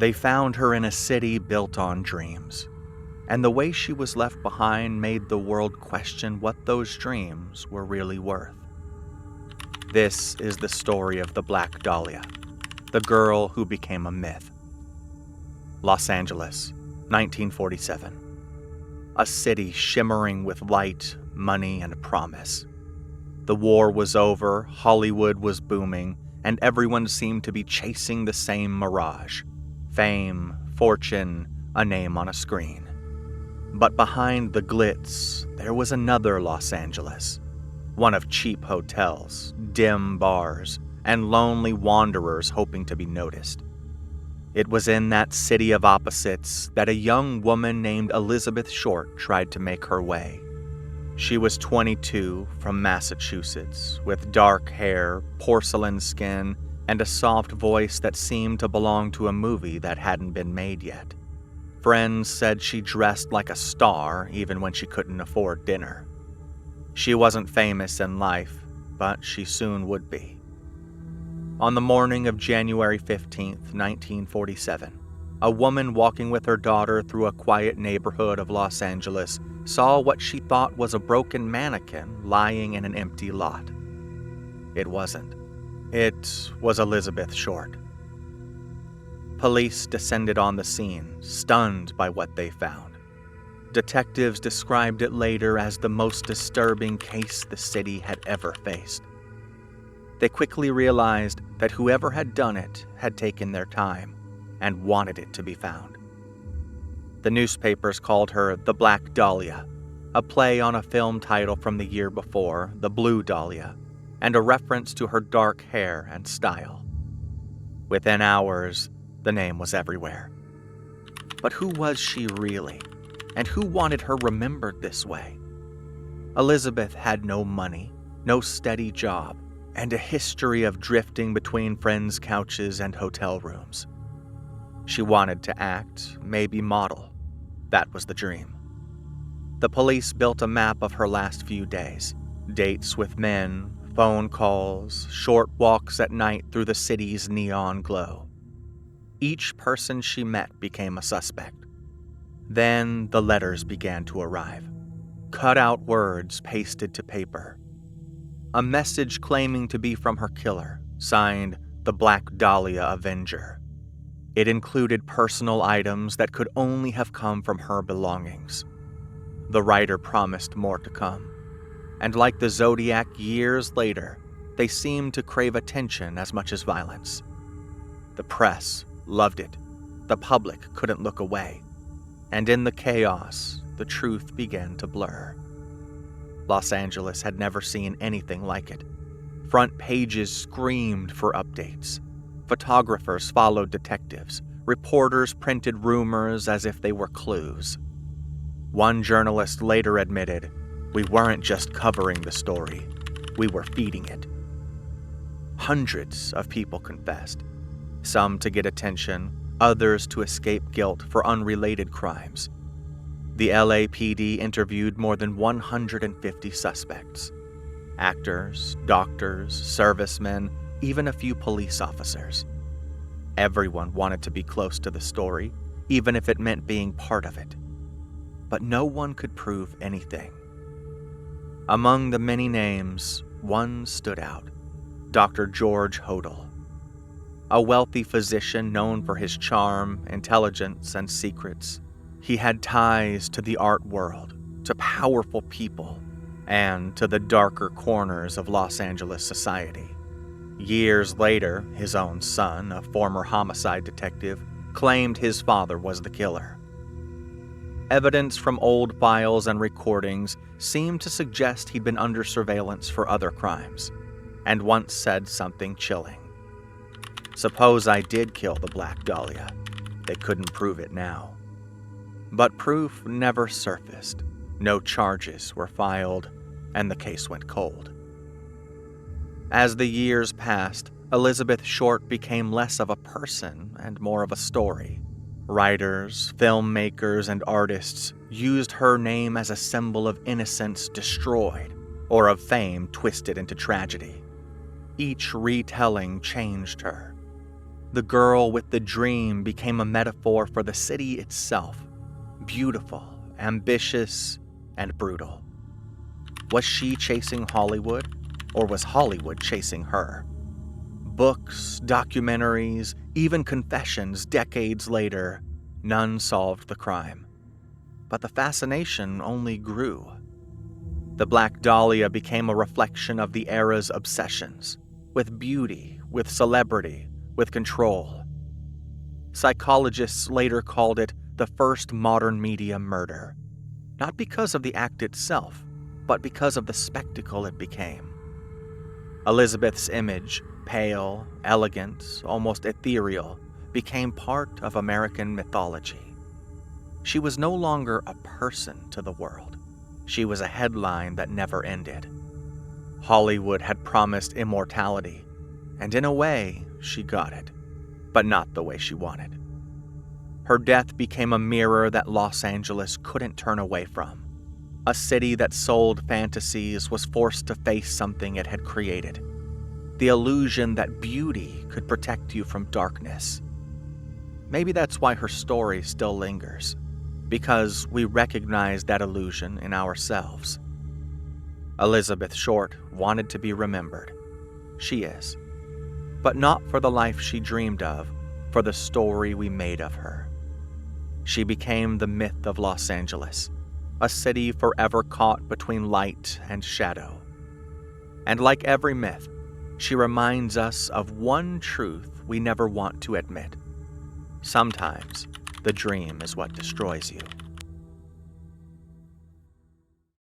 They found her in a city built on dreams, and the way she was left behind made the world question what those dreams were really worth. This is the story of the Black Dahlia, the girl who became a myth. Los Angeles, 1947. A city shimmering with light, money, and promise. The war was over, Hollywood was booming, and everyone seemed to be chasing the same mirage. Fame, fortune, a name on a screen. But behind the glitz, there was another Los Angeles. One of cheap hotels, dim bars, and lonely wanderers hoping to be noticed. It was in that city of opposites that a young woman named Elizabeth Short tried to make her way. She was 22, from Massachusetts, with dark hair, porcelain skin, and a soft voice that seemed to belong to a movie that hadn't been made yet. Friends said she dressed like a star even when she couldn't afford dinner. She wasn't famous in life, but she soon would be. On the morning of January 15th, 1947, a woman walking with her daughter through a quiet neighborhood of Los Angeles saw what she thought was a broken mannequin lying in an empty lot. It wasn't. It was Elizabeth Short. Police descended on the scene, stunned by what they found. Detectives described it later as the most disturbing case the city had ever faced. They quickly realized that whoever had done it had taken their time and wanted it to be found. The newspapers called her the Black Dahlia, a play on a film title from the year before, The Blue Dahlia, and a reference to her dark hair and style. Within hours, the name was everywhere. But who was she really? And who wanted her remembered this way? Elizabeth had no money, no steady job, and a history of drifting between friends' couches and hotel rooms. She wanted to act, maybe model. That was the dream. The police built a map of her last few days. Dates with men, phone calls, short walks at night through the city's neon glow. Each person she met became a suspect. Then the letters began to arrive. Cut-out words pasted to paper. A message claiming to be from her killer, signed the Black Dahlia Avenger. It included personal items that could only have come from her belongings. The writer promised more to come. And like the Zodiac years later, they seemed to crave attention as much as violence. The press loved it. The public couldn't look away. And in the chaos, the truth began to blur. Los Angeles had never seen anything like it. Front pages screamed for updates. Photographers followed detectives. Reporters printed rumors as if they were clues. One journalist later admitted, "We weren't just covering the story, we were feeding it." Hundreds of people confessed, some to get attention, others to escape guilt for unrelated crimes. The LAPD interviewed more than 150 suspects. Actors, doctors, servicemen, even a few police officers. Everyone wanted to be close to the story, even if it meant being part of it. But no one could prove anything. Among the many names, one stood out: Dr. George Hodel. A wealthy physician known for his charm, intelligence, and secrets. He had ties to the art world, to powerful people, and to the darker corners of Los Angeles society. Years later, his own son, a former homicide detective, claimed his father was the killer. Evidence from old files and recordings seemed to suggest he'd been under surveillance for other crimes, and once said something chilling. Suppose I did kill the Black Dahlia. They couldn't prove it now. But proof never surfaced. No charges were filed, and the case went cold. As the years passed, Elizabeth Short became less of a person and more of a story. Writers, filmmakers, and artists used her name as a symbol of innocence destroyed, or of fame twisted into tragedy. Each retelling changed her. The girl with the dream became a metaphor for the city itself, beautiful, ambitious, and brutal. Was she chasing Hollywood, or was Hollywood chasing her? Books, documentaries, even confessions decades later, none solved the crime. But the fascination only grew. The Black Dahlia became a reflection of the era's obsessions, with beauty, with celebrity, with control. Psychologists later called it the first modern media murder, not because of the act itself, but because of the spectacle it became. Elizabeth's image, pale, elegant, almost ethereal, became part of American mythology. She was no longer a person to the world. She was a headline that never ended. Hollywood had promised immortality, and in a way, she got it, but not the way she wanted. Her death became a mirror that Los Angeles couldn't turn away from. A city that sold fantasies was forced to face something it had created. The illusion that beauty could protect you from darkness. Maybe that's why her story still lingers, because we recognize that illusion in ourselves. Elizabeth Short wanted to be remembered. She is. But not for the life she dreamed of, for the story we made of her. She became the myth of Los Angeles, a city forever caught between light and shadow. And like every myth, she reminds us of one truth we never want to admit. Sometimes, the dream is what destroys you.